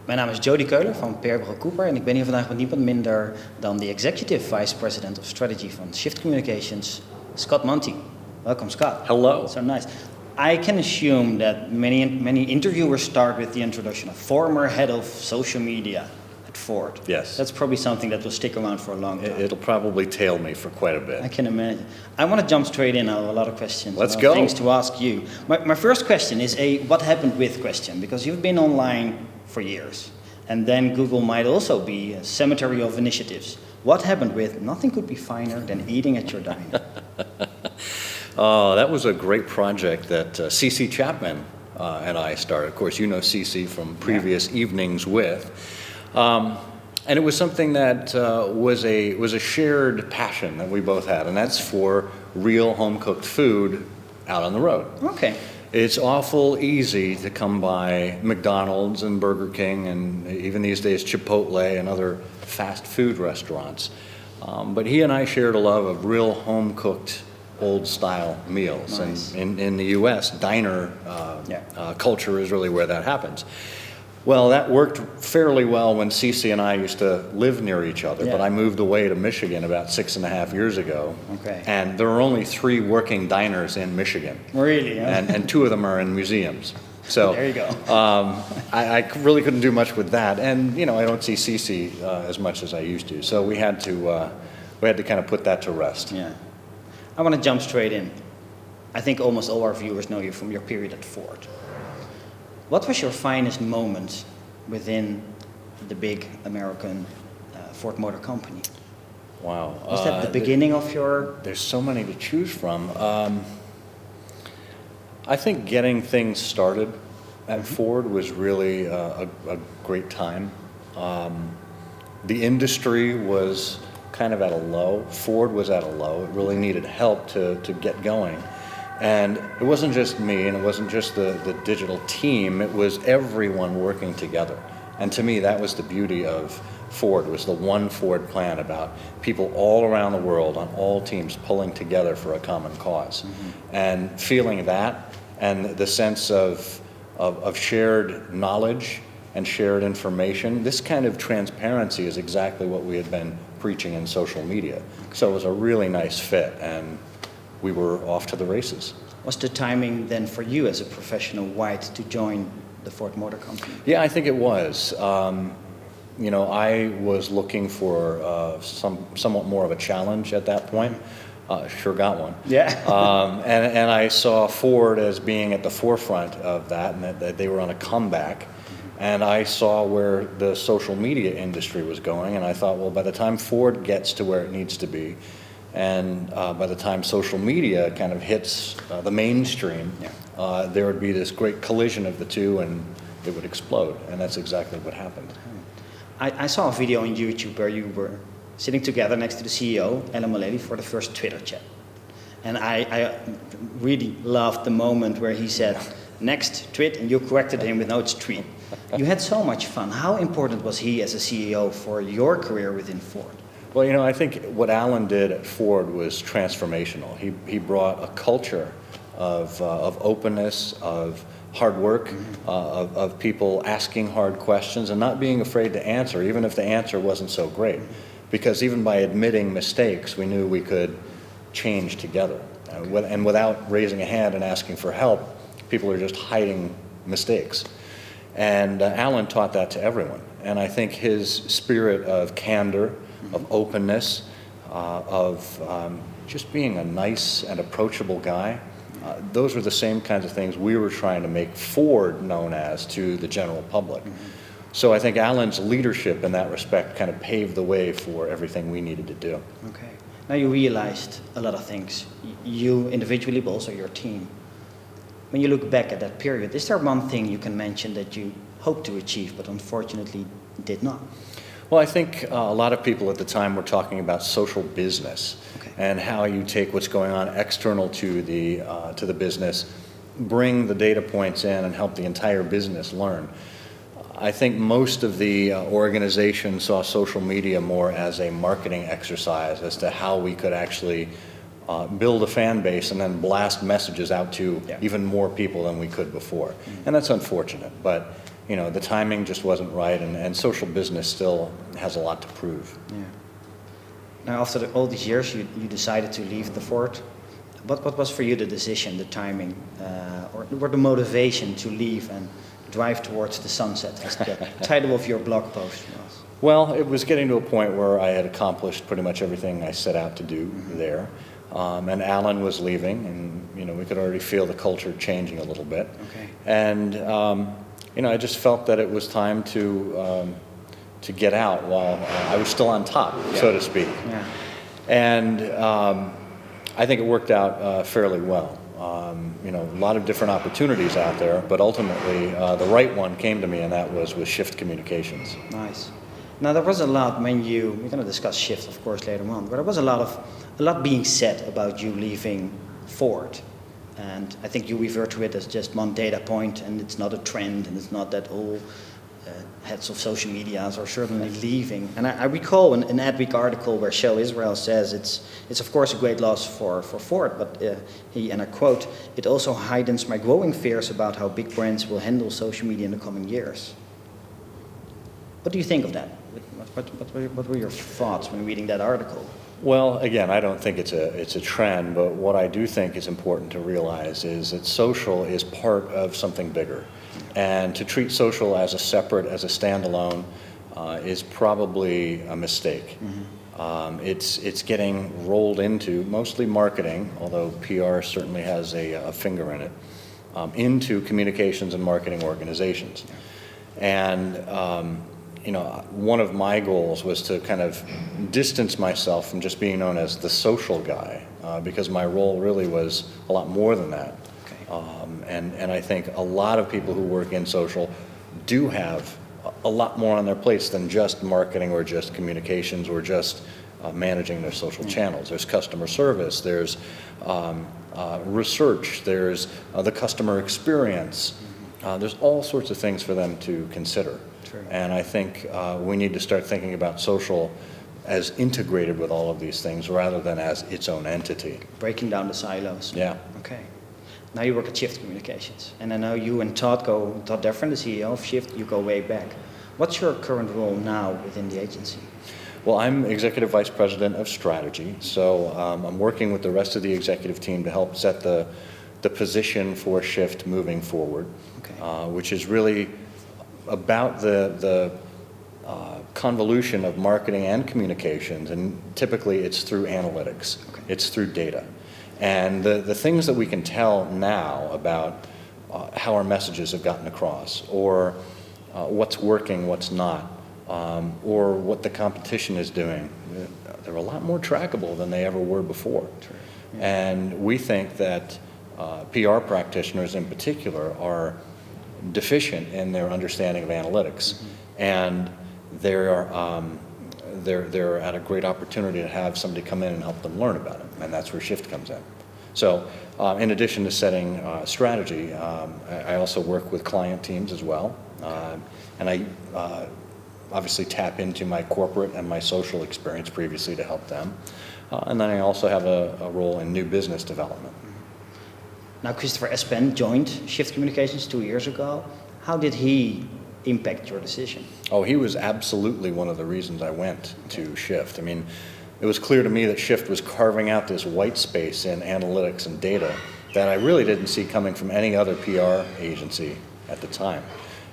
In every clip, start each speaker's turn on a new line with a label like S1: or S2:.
S1: Mijn naam is Jody Koehler van Coopr en ik ben hier vandaag met niemand minder dan de Executive Vice President of Strategy van Shift Communications, Scott Monty. Welcome, Scott.
S2: Hello.
S1: So nice. I can assume that many interviewers start with the introduction of former head of social media at Ford.
S2: Yes.
S1: That's probably something that will stick around for a long time.
S2: It'll probably tail me for quite a bit.
S1: I can imagine. I want to jump straight in. I have a lot of questions.
S2: Let's
S1: a lot of
S2: go.
S1: things to ask you. My first question is a what happened with question, because you've been online for years. And then Google might also be a cemetery of initiatives. What happened with nothing could be finer than eating at your diner?
S2: That was a great project that CC Chapman and I started. Of course, you know CC from previous evenings with. And it was something that was a shared passion that we both had, and that's for real home-cooked food out on the road.
S1: Okay.
S2: It's awful easy to come by McDonald's and Burger King and even these days Chipotle and other fast food restaurants. But he and I shared a love of real home-cooked old-style meals.
S1: Nice.
S2: And in the U.S., diner culture is really where that happens. Well, that worked fairly well when Cece and I used to live near each other, but I moved away to Michigan about 6.5 years ago.
S1: Okay.
S2: And there are only 3 working diners in Michigan.
S1: Really? Yeah?
S2: And 2 of them are in museums. So
S1: there you go.
S2: I really couldn't do much with that. And, you know, I don't see Cece as much as I used to. So we had to kind of put that to rest.
S1: Yeah. I want to jump straight in. I think almost all our viewers know you from your period at Ford. What was your finest moment within the big American Ford Motor Company?
S2: Wow.
S1: Was that the beginning of your...
S2: There's so many to choose from. I think getting things started at Ford was really a great time. The industry was kind of at a low. Ford was at a low. It really needed help to get going. And it wasn't just me, and it wasn't just the digital team, it was everyone working together. And to me, that was the beauty of Ford, was the one Ford plan about people all around the world on all teams pulling together for a common cause. Mm-hmm. And feeling that, and the sense of shared knowledge and shared information, this kind of transparency is exactly what we had been preaching in social media. So it was a really nice fit, and we were off to the races.
S1: Was the timing then for you as a professional white to join the Ford Motor Company?
S2: Yeah, I think it was. You know, I was looking for somewhat more of a challenge at that point. Sure got one.
S1: Yeah.
S2: And I saw Ford as being at the forefront of that, and that they were on a comeback. And I saw where the social media industry was going, and I thought, well, by the time Ford gets to where it needs to be, and by the time social media kind of hits the mainstream, there would be this great collision of the two, and it would explode. And that's exactly what happened.
S1: I saw a video on YouTube where you were sitting together next to the CEO, Alan Mulally, for the first Twitter chat. And I really loved the moment where he said, next tweet, and you corrected him with, no, it's tweet. You had so much fun. How important was he as a CEO for your career within Ford?
S2: Well, you know, I think what Alan did at Ford was transformational. He brought a culture of openness, of hard work, of people asking hard questions and not being afraid to answer, even if the answer wasn't so great. Because even by admitting mistakes, we knew we could change together. And without raising a hand and asking for help, people are just hiding mistakes. And Alan taught that to everyone. And I think his spirit of candor, of openness, of just being a nice and approachable guy, those were the same kinds of things we were trying to make Ford known as to the general public. Mm-hmm. So I think Alan's leadership in that respect kind of paved the way for everything we needed to do.
S1: Okay. Now you realized a lot of things, you individually, but also your team. When you look back at that period, is there one thing you can mention that you hoped to achieve, but unfortunately did not?
S2: Well, I think a lot of people at the time were talking about social business, and how you take what's going on external to the business, bring the data points in, and help the entire business learn. I think most of the organization saw social media more as a marketing exercise as to how we could actually build a fan base and then blast messages out to even more people than we could before. And that's unfortunate, but the timing just wasn't right, and social business still has a lot to prove.
S1: Yeah. Now, after all these years, you decided to leave the Ford. What was for you the decision, the timing, or the motivation to leave and drive towards the sunset, as the title of your blog post was?
S2: Well, it was getting to a point where I had accomplished pretty much everything I set out to do there. And Alan was leaving, and we could already feel the culture changing a little bit.
S1: Okay.
S2: And I just felt that it was time to get out while I was still on top, so to speak.
S1: Yeah.
S2: And I think it worked out fairly well. A lot of different opportunities out there, but ultimately the right one came to me, and that was with Shift Communications.
S1: Nice. Now, there was a lot we're going to discuss Shift, of course, later on, but there was a lot being said about you leaving Ford. And I think you refer to it as just one data point, and it's not a trend, and it's not that all heads of social medias are certainly leaving. And I recall an Adweek article where Shell Israel says it's of course a great loss for Ford, but he, and I quote, "It also heightens my growing fears about how big brands will handle social media in the coming years." What do you think of that? What were your thoughts when reading that article?
S2: Well, again, I don't think it's a trend, but what I do think is important to realize is that social is part of something bigger. And to treat social as a standalone, is probably a mistake. Mm-hmm. It's getting rolled into mostly marketing, although PR certainly has a finger in it, into communications and marketing organizations. And one of my goals was to kind of distance myself from just being known as the social guy, because my role really was a lot more than that. And I think a lot of people who work in social do have a lot more on their plates than just marketing or just communications or just managing their social channels. There's customer service, there's research, there's the customer experience. There's all sorts of things for them to consider. True. And I think we need to start thinking about social as integrated with all of these things rather than as its own entity.
S1: Breaking down the silos.
S2: Yeah.
S1: Okay. Now you work at Shift Communications, and I know you and Todd Deffern, the CEO of Shift, you go way back. What's your current role now within the agency?
S2: Well, I'm Executive Vice President of Strategy, so I'm working with the rest of the executive team to help set the position for Shift moving forward, okay. Which is really about the convolution of marketing and communications, and typically it's through analytics, okay. It's through data. And the things that we can tell now about how our messages have gotten across, or what's working, what's not, or what the competition is doing, they're a lot more trackable than they ever were before. True. Yeah. And we think that PR practitioners in particular are deficient in their understanding of analytics, mm-hmm. and they're at a great opportunity to have somebody come in and help them learn about it, and that's where Shift comes in. So in addition to setting strategy, I also work with client teams as well, and I obviously tap into my corporate and my social experience previously to help them, and then I also have a role in new business development.
S1: Now Christopher Espen joined Shift Communications 2 years ago. How did he impact your decision?
S2: Oh, he was absolutely one of the reasons I went to Shift. I mean, it was clear to me that Shift was carving out this white space in analytics and data that I really didn't see coming from any other PR agency at the time.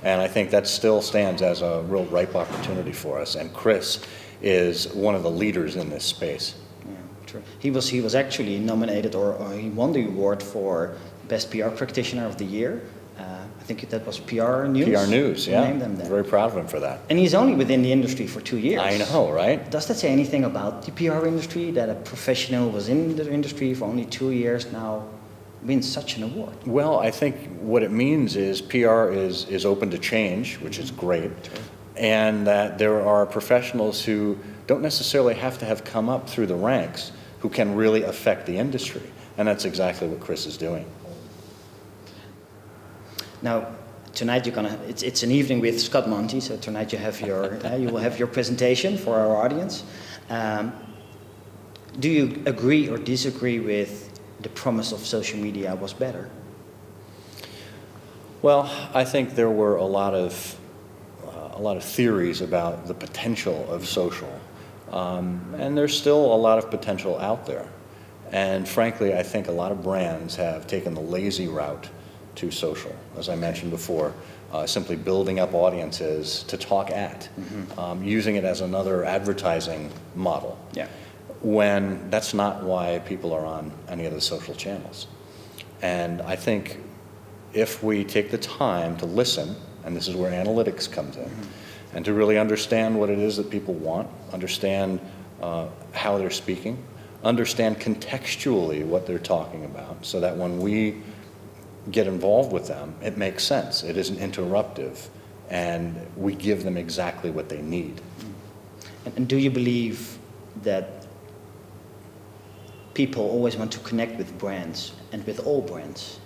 S2: And I think that still stands as a real ripe opportunity for us. And Chris is one of the leaders in this space.
S1: Yeah, true. He was actually nominated, or he won the award for Best PR Practitioner of the Year. I think that was PR News.
S2: PR News, yeah.
S1: Named them there.
S2: Very proud of him for that.
S1: And he's only within the industry for 2 years.
S2: I know, right?
S1: Does that say anything about the PR industry, that a professional was in the industry for only 2 years now wins such an award?
S2: Well, I think what it means is PR is open to change, which is great, and that there are professionals who don't necessarily have to have come up through the ranks who can really affect the industry, and that's exactly what Chris is doing.
S1: Now, tonight it's an evening with Scott Monty, so tonight you have you will have your presentation for our audience. Do you agree or disagree with the promise of social media was better?
S2: Well, I think there were a lot of theories about the potential of social, and there's still a lot of potential out there. And frankly, I think a lot of brands have taken the lazy route to social, as I mentioned before, simply building up audiences to talk at, using it as another advertising model.
S1: Yeah.
S2: When that's not why people are on any of the social channels. And I think if we take the time to listen, and this is where analytics comes in, and to really understand what it is that people want, understand how they're speaking, understand contextually what they're talking about, so that when we get involved with them, it makes sense. It isn't interruptive, and we give them exactly what they need.
S1: And do you believe that people always want to connect with brands and with all brands?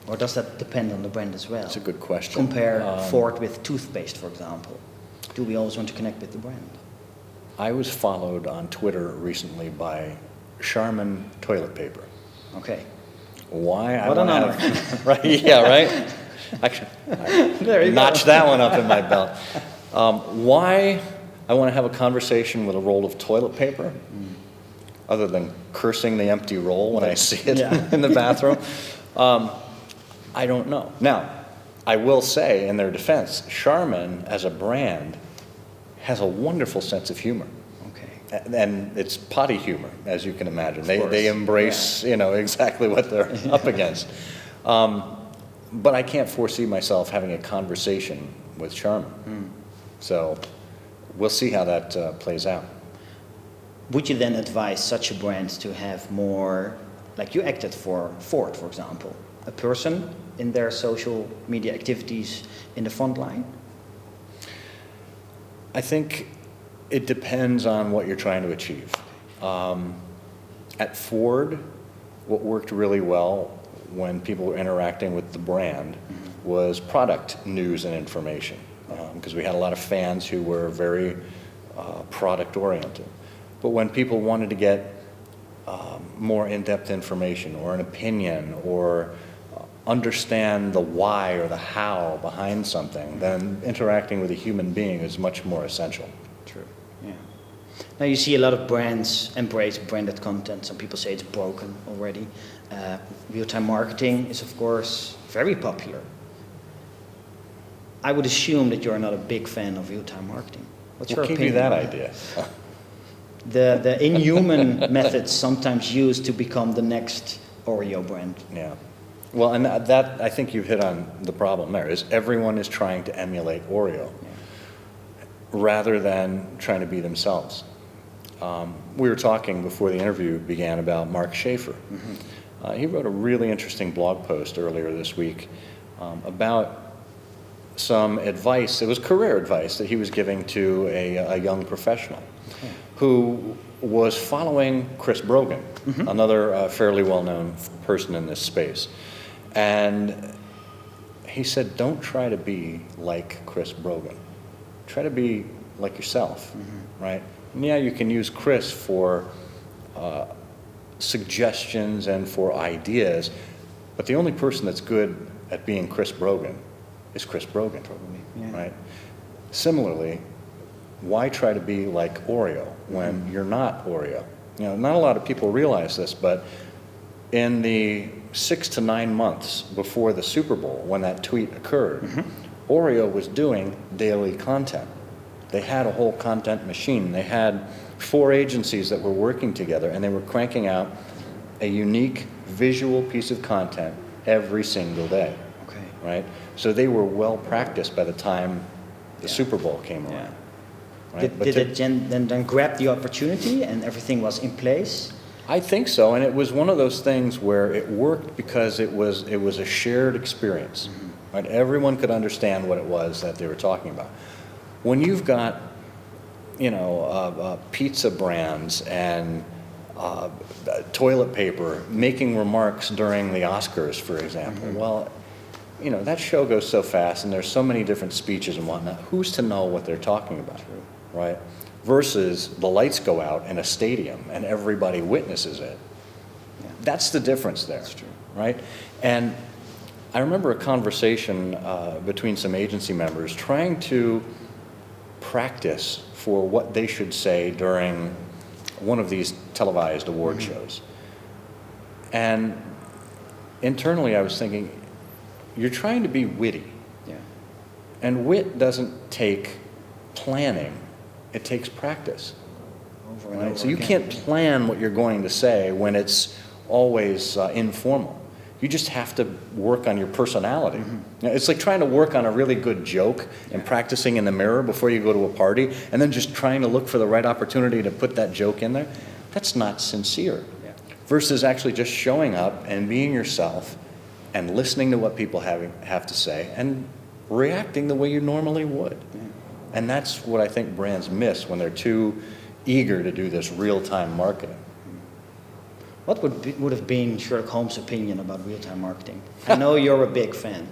S1: Or does that depend on the brand as well?
S2: That's a good question.
S1: Compare Ford with toothpaste, for example. Do we always want to connect with the brand?
S2: I was followed on Twitter recently by Charmin toilet paper.
S1: Okay.
S2: Why?
S1: What an honor.
S2: Right? Yeah, right? Actually,
S1: There you
S2: notch that one up in my belt. Why I want to have a conversation with a roll of toilet paper, other than cursing the empty roll when I see it in the bathroom, I don't know. Now, I will say, in their defense, Charmin as a brand has a wonderful sense of humor.
S1: Okay.
S2: And it's potty humor, as you can imagine. They embrace, exactly what they're up against. But I can't foresee myself having a conversation with Charmin. So we'll see how that plays out.
S1: Would you then advise such a brand to have more, like you acted for Ford, for example, a person in their social media activities in the front line?
S2: I think it depends on what you're trying to achieve. At Ford, what worked really well when people were interacting with the brand was product news and information, because we had a lot of fans who were very product oriented. But when people wanted to get more in-depth information or an opinion or understand the why or the how behind something, then interacting with a human being is much more essential.
S1: True. Yeah. Now you see a lot of brands embrace branded content. Some people say it's broken already. Real-time marketing is, of course, very popular. I would assume that you're not a big fan of real-time marketing. What's your opinion?
S2: Give you that idea?
S1: The inhuman methods sometimes used to become the next Oreo brand.
S2: Yeah. Well, and that I think you've hit on the problem there, is everyone is trying to emulate Oreo rather than trying to be themselves. We were talking before the interview began about Mark Schaefer. He wrote a really interesting blog post earlier this week about some advice. It was career advice that he was giving to a young professional who was following Chris Brogan, another fairly well-known person in this space. And he said, don't try to be like Chris Brogan. Try to be like yourself, right? And yeah, you can use Chris for suggestions and for ideas, but the only person that's good at being Chris Brogan is Chris Brogan, right? Similarly, why try to be like Oreo when you're not Oreo? Not a lot of people realize this, but in the 6 to 9 months before the Super Bowl, when that tweet occurred, Oreo was doing daily content. They had a whole content machine. They had 4 agencies that were working together, and they were cranking out a unique visual piece of content every single day.
S1: Okay.
S2: Right? So they were well practiced by the time the Super Bowl came around. Right?
S1: Did it then grab the opportunity and everything was in place?
S2: I think so, and it was one of those things where it worked because it was a shared experience. Right? Everyone could understand what it was that they were talking about. When you've got, pizza brands and toilet paper making remarks during the Oscars, for example, well, that show goes so fast, and there's so many different speeches and whatnot. Who's to know what they're talking about, right? Versus the lights go out in a stadium and everybody witnesses it. That's the difference there, right? And I remember a conversation between some agency members trying to practice for what they should say during one of these televised award shows. And internally I was thinking, you're trying to be witty.
S1: Yeah.
S2: And wit doesn't take planning, it takes practice.
S1: Over and
S2: Right?
S1: over
S2: So you
S1: again.
S2: can't plan what you're going to say when it's always informal. You just have to work on your personality. You know, it's like trying to work on a really good joke and practicing in the mirror before you go to a party and then just trying to look for the right opportunity to put that joke in there. That's not sincere.
S1: Yeah.
S2: Versus actually just showing up and being yourself and listening to what people have to say and reacting the way you normally would.
S1: Yeah.
S2: And that's what I think brands miss when they're too eager to do this real-time marketing.
S1: What would have been Sherlock Holmes' opinion about real-time marketing? I know you're a big fan.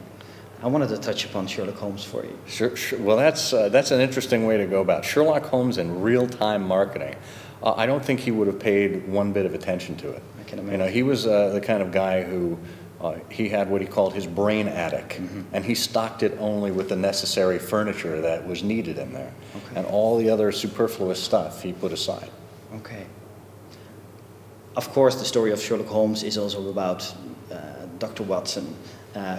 S1: I wanted to touch upon Sherlock Holmes for you.
S2: Sure. Well, that's an interesting way to go about it. Sherlock Holmes and real-time marketing. I don't think he would have paid one bit of attention to it.
S1: I can
S2: You know,
S1: imagine.
S2: he was the kind of guy who he had what he called his brain attic, and he stocked it only with the necessary furniture that was needed in there,
S1: Okay.
S2: and all the other superfluous stuff he put aside.
S1: Okay. Of course, the story of Sherlock Holmes is also about Dr. Watson,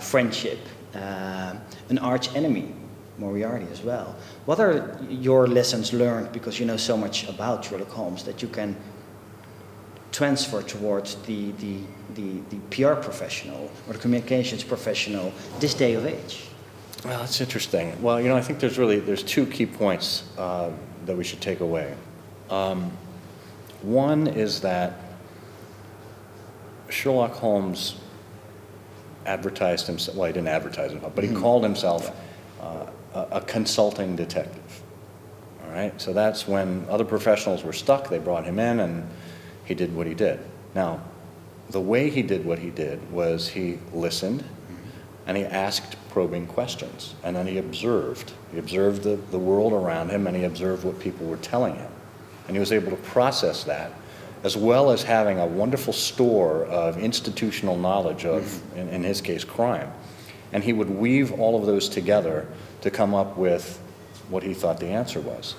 S1: friendship, an arch enemy, Moriarty as well. What are your lessons learned, because you know so much about Sherlock Holmes, that you can transfer towards the PR professional or the communications professional this day of age?
S2: Well, that's interesting. Well, you know, I think there's two key points that we should take away. One is that Sherlock Holmes advertised himself, well, he didn't advertise himself, but he called himself a consulting detective. All right, so that's when other professionals were stuck, they brought him in and he did what he did. Now, the way he did what he did was he listened and he asked probing questions, and then he observed. He observed the world around him and he observed what people were telling him. And he was able to process that, as well as having a wonderful store of institutional knowledge of, in his case, crime. And he would weave all of those together to come up with what he thought the answer was.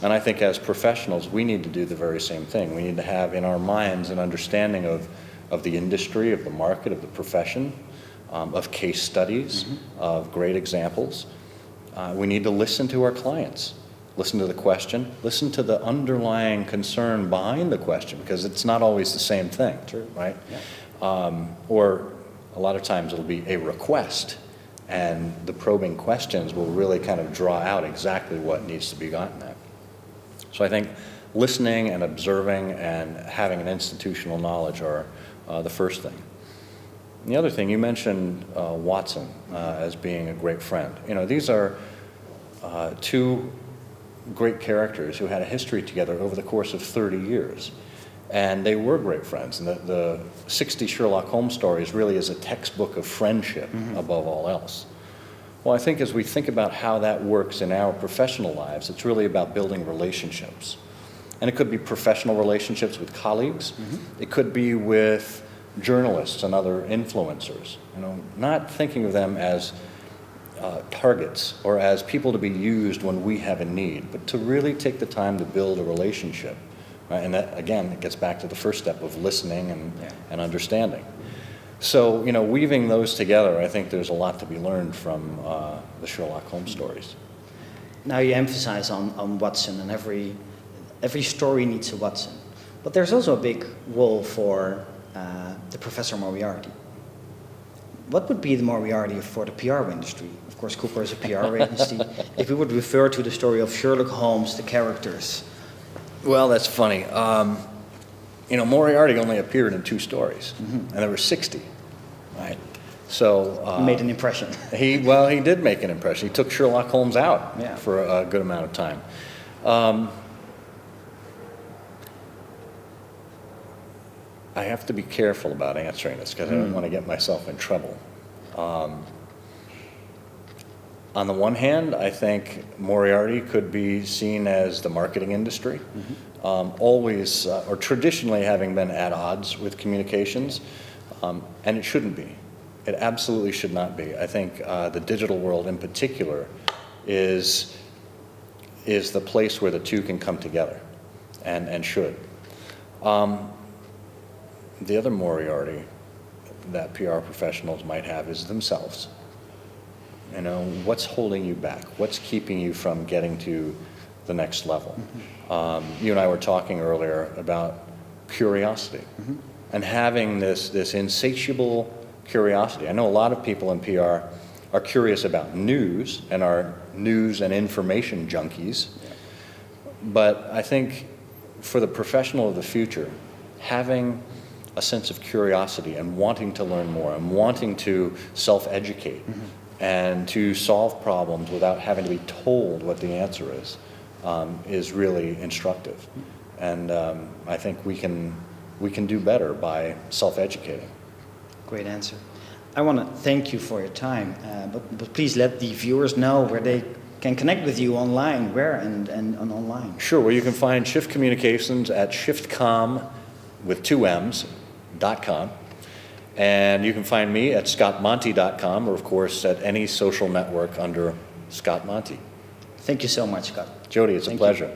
S2: And I think as professionals, we need to do the very same thing. We need to have in our minds an understanding of the industry, of the market, of the profession, of case studies, of great examples. We need to listen to our clients. Listen to the question, listen to the underlying concern behind the question, because it's not always the same thing, right? Yeah. Or a lot of times it'll be a request, and the probing questions will really kind of draw out exactly what needs to be gotten at. So I think listening and observing and having an institutional knowledge are the first thing. And the other thing, you mentioned Watson as being a great friend. You know, these are two great characters who had a history together over the course of 30 years. And they were great friends. And the 60 Sherlock Holmes stories really is a textbook of friendship above all else. Well, I think as we think about how that works in our professional lives, it's really about building relationships. And it could be professional relationships with colleagues. It could be with journalists and other influencers. You know, not thinking of them as targets or as people to be used when we have a need, but to really take the time to build a relationship. Right? And that, again, it gets back to the first step of listening and understanding. So, you know, weaving those together, I think there's a lot to be learned from the Sherlock Holmes stories.
S1: Now you emphasize on Watson, and every story needs a Watson. But there's also a big role for the Professor Moriarty. What would be the Moriarty for the PR industry? Of course, Coopr is a PR agency. If we would refer to the story of Sherlock Holmes, the characters.
S2: Well, that's funny. You know, Moriarty only appeared in 2 stories, and there were 60, right? So
S1: He made an impression.
S2: He did make an impression. He took Sherlock Holmes out for a good amount of time. I have to be careful about answering this because I don't want to get myself in trouble. On the one hand, I think Moriarty could be seen as the marketing industry, always or traditionally having been at odds with communications, and it shouldn't be. It absolutely should not be. I think the digital world in particular is the place where the two can come together, and should. The other Moriarty that PR professionals might have is themselves. You know, what's holding you back? What's keeping you from getting to the next level? You and I were talking earlier about curiosity, and having this insatiable curiosity. I know a lot of people in PR are curious about news and are news and information junkies, but I think for the professional of the future, having a sense of curiosity and wanting to learn more and wanting to self-educate and to solve problems without having to be told what the answer is really instructive. And I think we can do better by self-educating.
S1: Great answer. I want to thank you for your time, but please let the viewers know where they can connect with you online, where and online.
S2: Sure. Well, you can find Shift Communications at shiftcom with 2 M's.com. And you can find me at scottmonty.com, or of course at any social network under Scott Monty.
S1: Thank you so much, Scott.
S2: Jody, it's a pleasure.